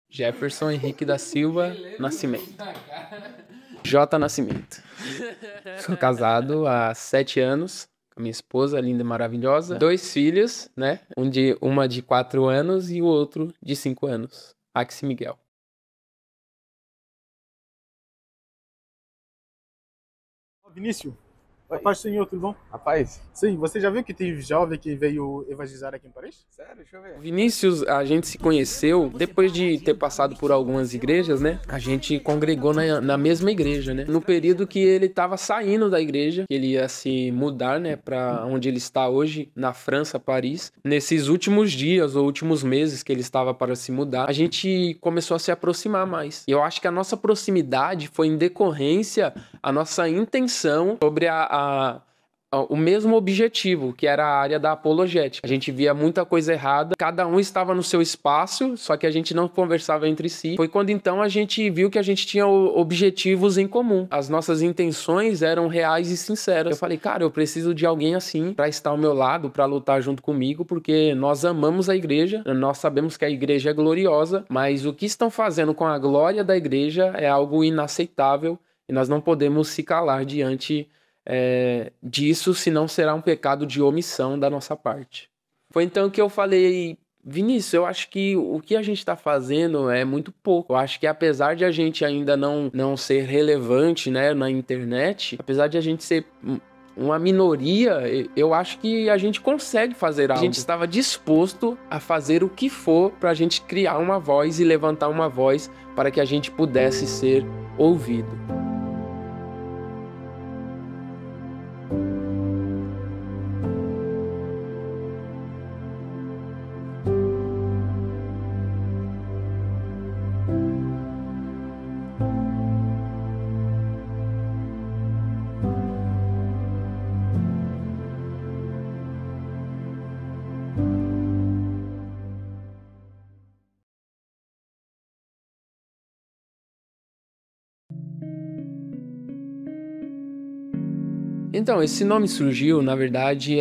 Jefferson Henrique da Silva Nascimento. J. Nascimento. Sou casado há 7 anos com a minha esposa, linda e maravilhosa. 2 filhos, né? Uma de 4 anos e o outro de 5 anos. Axi Miguel. Vinícius, a Oi. paz do Senhor, tudo bom? Rapaz, Sim, você já viu que tem jovem que veio evangelizar aqui em Paris? sério, deixa eu ver. Vinícius, a gente se conheceu depois de ter passado por algumas igrejas, né? A gente congregou na mesma igreja, né? No período que ele estava saindo da igreja, que ele ia se mudar, né, para onde ele está hoje, na França, Paris. Nesses últimos dias ou últimos meses que ele estava para se mudar, a gente começou a se aproximar mais. E eu acho que a nossa proximidade foi em decorrência a nossa intenção sobre o mesmo objetivo, que era a área da apologética. A gente via muita coisa errada, cada um estava no seu espaço, só que a gente não conversava entre si. Foi quando então a gente viu que a gente tinha objetivos em comum. As nossas intenções eram reais e sinceras. Eu falei, cara, eu preciso de alguém assim para estar ao meu lado, para lutar junto comigo, porque nós amamos a igreja, nós sabemos que a igreja é gloriosa, mas o que estão fazendo com a glória da igreja é algo inaceitável e nós não podemos se calar diante disso, senão será um pecado de omissão da nossa parte. Foi então que eu falei, Vinícius, eu acho que o que a gente está fazendo é muito pouco. Eu acho que apesar de a gente ainda não ser relevante, né, na internet, apesar de a gente ser uma minoria, eu acho que a gente consegue fazer algo. A gente estava disposto a fazer o que for para a gente criar uma voz e levantar uma voz para que a gente pudesse ser ouvido. Então, esse nome surgiu, na verdade,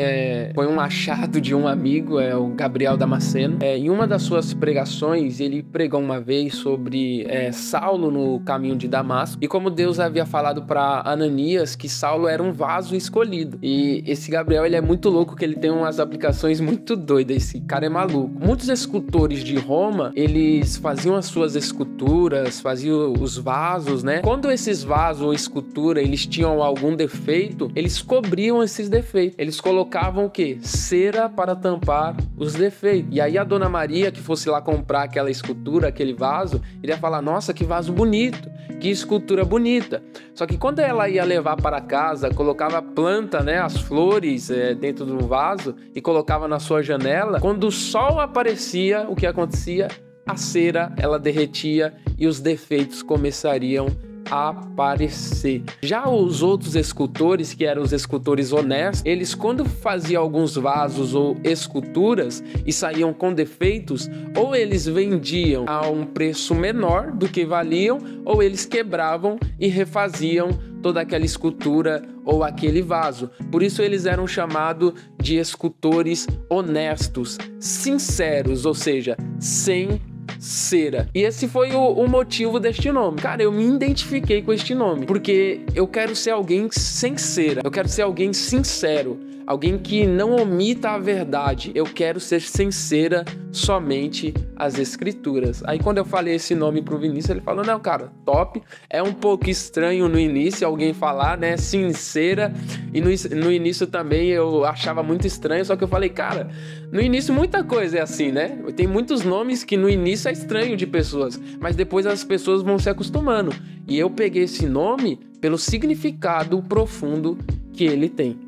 foi um achado de um amigo, o Gabriel Damasceno. Em uma das suas pregações, ele pregou uma vez sobre Saulo no caminho de Damasco, e como Deus havia falado para Ananias que Saulo era um vaso escolhido. E esse Gabriel, ele é muito louco, que ele tem umas aplicações muito doidas, esse cara é maluco. Muitos escultores de Roma, eles faziam as suas esculturas, faziam os vasos, né? Quando esses vasos ou escultura, eles tinham algum defeito, eles cobriam esses defeitos. Eles colocavam o quê? Cera para tampar os defeitos. E aí a Dona Maria, que fosse lá comprar aquela escultura, aquele vaso, iria falar, nossa, que vaso bonito, que escultura bonita. Só que quando ela ia levar para casa, colocava a planta, né, as flores dentro do vaso e colocava na sua janela, quando o sol aparecia, o que acontecia? A cera, ela derretia e os defeitos começariam aparecer. Já os outros escultores, que eram os escultores honestos, eles quando faziam alguns vasos ou esculturas e saíam com defeitos, ou eles vendiam a um preço menor do que valiam, ou eles quebravam e refaziam toda aquela escultura ou aquele vaso. Por isso eles eram chamados de escultores honestos, sinceros, ou seja, sem cera. E esse foi o motivo deste nome. Cara, eu me identifiquei com este nome, porque eu quero ser alguém sem cera, eu quero ser alguém sincero, alguém que não omita a verdade. Eu quero ser sincera somente às escrituras. Aí quando eu falei esse nome pro Vinícius, ele falou, não, cara, top. É um pouco estranho no início alguém falar, né, sincera. E no início também eu achava muito estranho, só que eu falei, cara, no início muita coisa é assim, né? Tem muitos nomes que no início é estranho de pessoas, mas depois as pessoas vão se acostumando. E eu peguei esse nome pelo significado profundo que ele tem.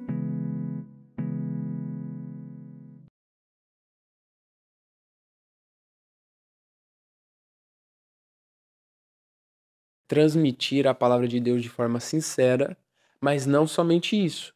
Transmitir a palavra de Deus de forma sincera, mas não somente isso.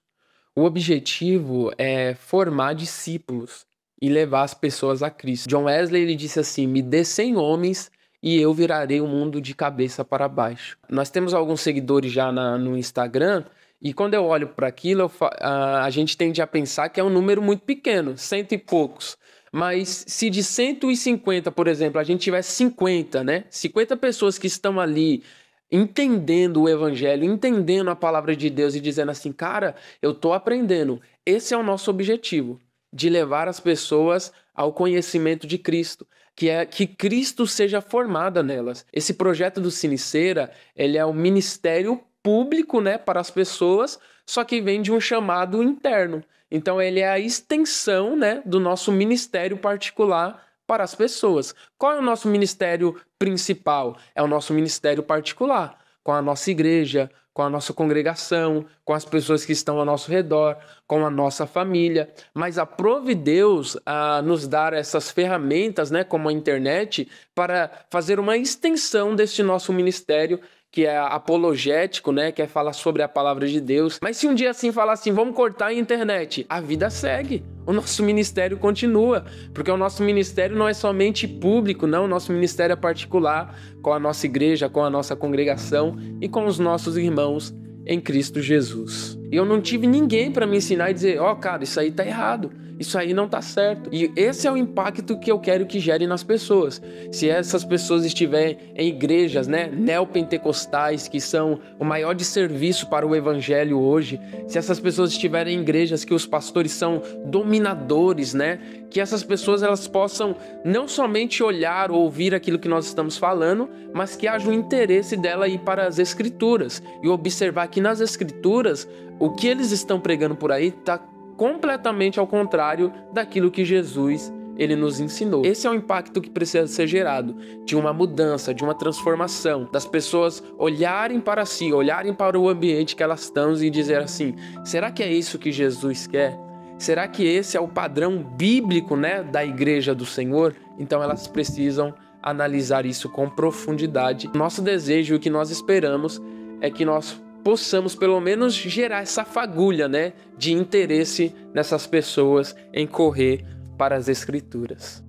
O objetivo é formar discípulos e levar as pessoas a Cristo. John Wesley ele disse assim, me dê 100 homens e eu virarei o mundo de cabeça para baixo. Nós temos alguns seguidores já no Instagram e quando eu olho para aquilo, a gente tende a pensar que é um número muito pequeno, 100 e poucos. Mas se de 150, por exemplo, a gente tivesse 50, né? 50 pessoas que estão ali entendendo o evangelho, entendendo a palavra de Deus e dizendo assim, cara, eu tô aprendendo. Esse é o nosso objetivo, de levar as pessoas ao conhecimento de Cristo, que é que Cristo seja formado nelas. Esse projeto do Siniceira, ele é um ministério público, né, para as pessoas, só que vem de um chamado interno. Então ele é a extensão, né, do nosso ministério particular para as pessoas. Qual é o nosso ministério principal? É o nosso ministério particular, com a nossa igreja, com a nossa congregação, com as pessoas que estão ao nosso redor, com a nossa família. Mas aprove Deus a nos dar essas ferramentas, né, como a internet, para fazer uma extensão deste nosso ministério, que é apologético, né, que é falar sobre a palavra de Deus. Mas se um dia assim falar assim, vamos cortar a internet, a vida segue. O nosso ministério continua, porque o nosso ministério não é somente público, não, o nosso ministério é particular, com a nossa igreja, com a nossa congregação e com os nossos irmãos em Cristo Jesus. E eu não tive ninguém para me ensinar e dizer, cara, isso aí tá errado, isso aí não tá certo. E esse é o impacto que eu quero que gere nas pessoas. Se essas pessoas estiverem em igrejas, né, neopentecostais, que são o maior de serviço para o evangelho hoje, se essas pessoas estiverem em igrejas que os pastores são dominadores, né, que essas pessoas elas possam não somente olhar ou ouvir aquilo que nós estamos falando, mas que haja um interesse dela ir para as escrituras e observar que nas escrituras o que eles estão pregando por aí está completamente ao contrário daquilo que Jesus ele nos ensinou. Esse é o impacto que precisa ser gerado, de uma mudança, de uma transformação, das pessoas olharem para si, olharem para o ambiente que elas estão e dizer assim, será que é isso que Jesus quer? Será que esse é o padrão bíblico, né, da igreja do Senhor? Então elas precisam analisar isso com profundidade. Nosso desejo e o que nós esperamos é que nós possamos pelo menos gerar essa fagulha, né, de interesse nessas pessoas em correr para as Escrituras.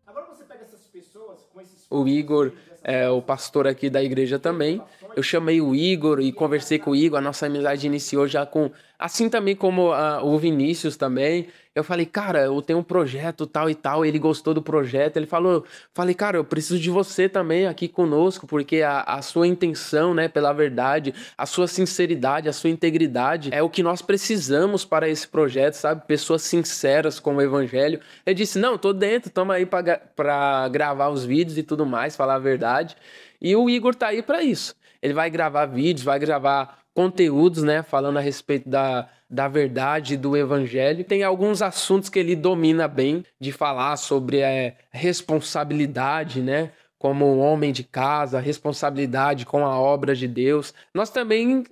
Agora você pega essas pessoas com esses... O Igor é o pastor aqui da igreja também. Eu chamei o Igor e conversei com o Igor. A nossa amizade iniciou já com... Assim também como o Vinícius também. Eu falei, cara, eu tenho um projeto tal e tal. Ele gostou do projeto. Ele falei, cara, eu preciso de você também aqui conosco, porque a sua intenção, né, pela verdade, a sua sinceridade, a sua integridade é o que nós precisamos para esse projeto, sabe? Pessoas sinceras com o evangelho. Ele disse, não, tô dentro, tamo aí para gravar os vídeos e tudo mais, falar a verdade. E o Igor tá aí para isso. Ele vai gravar vídeos, vai gravar conteúdos, né, falando a respeito da verdade do evangelho. Tem alguns assuntos que ele domina bem de falar sobre responsabilidade, né, como homem de casa, responsabilidade com a obra de Deus. Nós também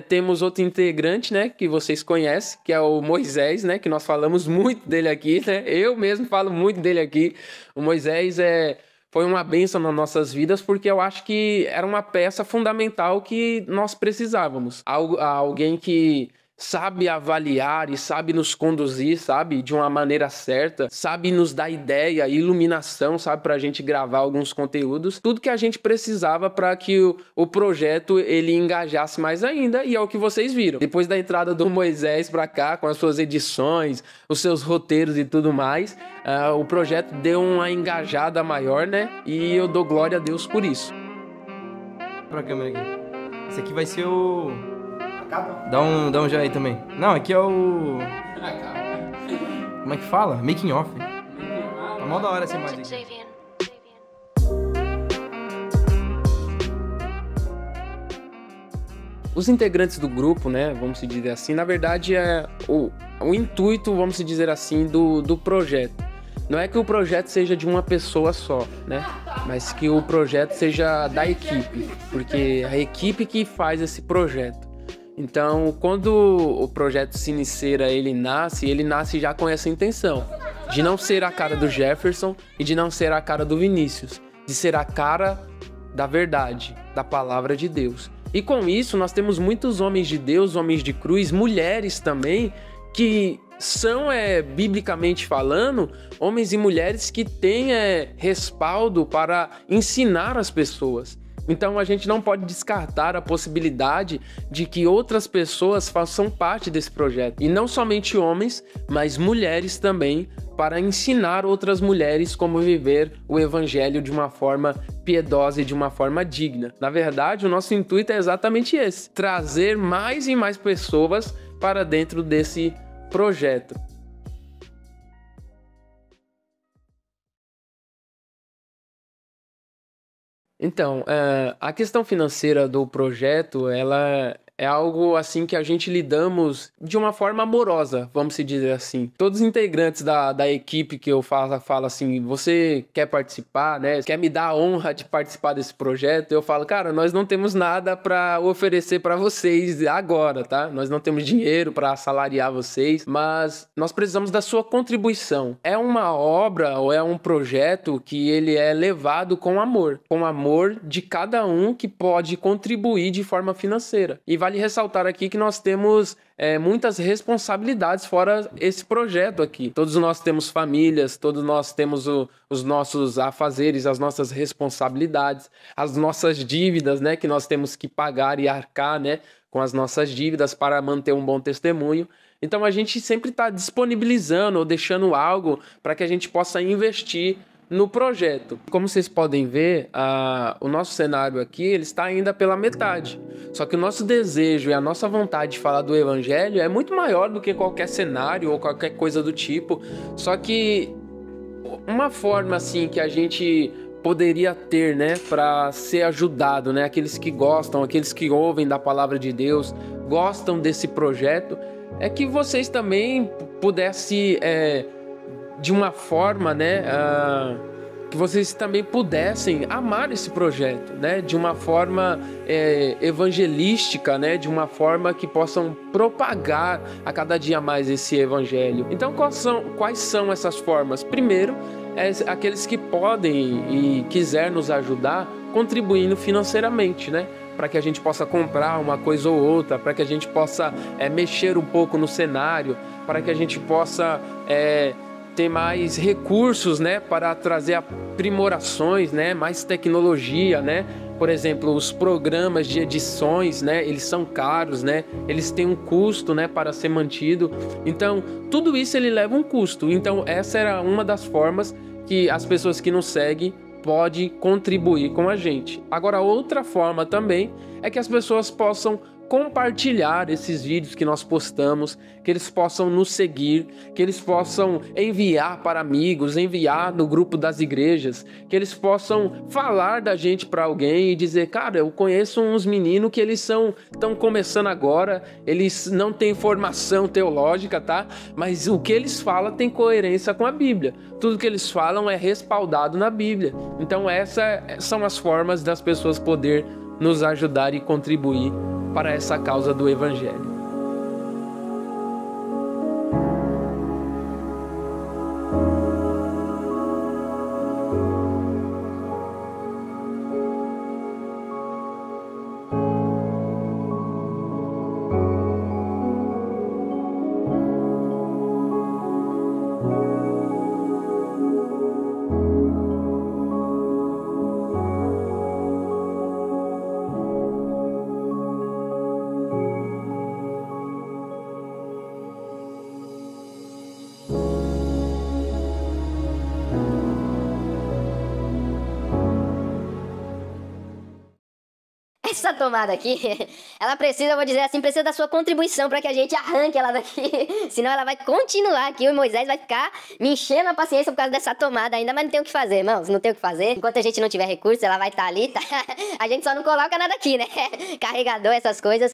temos outro integrante, né, que vocês conhecem, que é o Moisés, né, que nós falamos muito dele aqui, né, eu mesmo falo muito dele aqui. O Moisés foi uma bênção nas nossas vidas, porque eu acho que era uma peça fundamental que nós precisávamos. Alguém que sabe avaliar e sabe nos conduzir, sabe, de uma maneira certa, sabe nos dar ideia, iluminação, sabe, pra gente gravar alguns conteúdos, tudo que a gente precisava para que o projeto ele engajasse mais ainda, e é o que vocês viram. Depois da entrada do Moisés pra cá, com as suas edições, os seus roteiros e tudo mais, o projeto deu uma engajada maior, né, e eu dou glória a Deus por isso. Pra câmera aqui. Esse aqui vai ser o... Dá um já aí também. Não, aqui é o... Como é que fala? Making off. Tá mó da hora essa imagem aqui. Os integrantes do grupo, né, vamos dizer assim, na verdade é o intuito, vamos dizer assim, do projeto. Não é que o projeto seja de uma pessoa só, né, mas que o projeto seja da equipe, porque é a equipe que faz esse projeto. Então, quando o projeto Siniceira ele nasce já com essa intenção, de não ser a cara do Jefferson e de não ser a cara do Vinícius, de ser a cara da verdade, da palavra de Deus. E com isso, nós temos muitos homens de Deus, homens de cruz, mulheres também, que são, biblicamente falando, homens e mulheres que têm respaldo para ensinar as pessoas. Então a gente não pode descartar a possibilidade de que outras pessoas façam parte desse projeto. E não somente homens, mas mulheres também, para ensinar outras mulheres como viver o evangelho de uma forma piedosa e de uma forma digna. Na verdade, o nosso intuito é exatamente esse: trazer mais e mais pessoas para dentro desse projeto. Então, a questão financeira do projeto, ela é algo assim que a gente lidamos de uma forma amorosa, vamos se dizer assim. Todos os integrantes da equipe que eu falo assim, você quer participar, né? Quer me dar a honra de participar desse projeto? Eu falo, cara, nós não temos nada para oferecer para vocês agora, tá? Nós não temos dinheiro para assalariar vocês, mas nós precisamos da sua contribuição. É uma obra ou é um projeto que ele é levado com amor de cada um que pode contribuir de forma financeira. E vale ressaltar aqui que nós temos muitas responsabilidades fora esse projeto aqui. Todos nós temos famílias, todos nós temos os nossos afazeres, as nossas responsabilidades, as nossas dívidas, né, que nós temos que pagar e arcar, né, com as nossas dívidas para manter um bom testemunho. Então a gente sempre está disponibilizando ou deixando algo para que a gente possa investir no projeto. Como vocês podem ver, o nosso cenário aqui ele está ainda pela metade. Só que o nosso desejo e a nossa vontade de falar do evangelho é muito maior do que qualquer cenário ou qualquer coisa do tipo. Só que uma forma assim que a gente poderia ter, né, para ser ajudado, né, aqueles que gostam, aqueles que ouvem da palavra de Deus, gostam desse projeto, é que vocês também pudessem de uma forma, né, que vocês também pudessem amar esse projeto, né, de uma forma evangelística, né, de uma forma que possam propagar a cada dia mais esse evangelho. Então, quais são essas formas? Primeiro, aqueles que podem e quiser nos ajudar contribuindo financeiramente, né, para que a gente possa comprar uma coisa ou outra, para que a gente possa mexer um pouco no cenário, para que a gente possa ter mais recursos, né, para trazer aprimorações, né, mais tecnologia, né. Por exemplo, os programas de edições, né, eles são caros, né, eles têm um custo, né, para ser mantido. Então, tudo isso ele leva um custo. Então, essa era uma das formas que as pessoas que nos seguem podem contribuir com a gente. Agora, outra forma também é que as pessoas possam compartilhar esses vídeos que nós postamos, que eles possam nos seguir, que eles possam enviar para amigos, enviar no grupo das igrejas, que eles possam falar da gente para alguém e dizer, cara, eu conheço uns meninos que eles estão começando agora, eles não têm formação teológica, tá? Mas o que eles falam tem coerência com a Bíblia. Tudo que eles falam é respaldado na Bíblia. Então essas são as formas das pessoas poder nos ajudar e contribuir para essa causa do evangelho. Essa tomada aqui, ela precisa, eu vou dizer assim, precisa da sua contribuição para que a gente arranque ela daqui. Senão ela vai continuar aqui, o Moisés vai ficar me enchendo a paciência por causa dessa tomada ainda, mas não tem o que fazer, irmãos, não tem o que fazer. Enquanto a gente não tiver recurso, ela vai estar ali, tá? A gente só não coloca nada aqui, né? Carregador, essas coisas.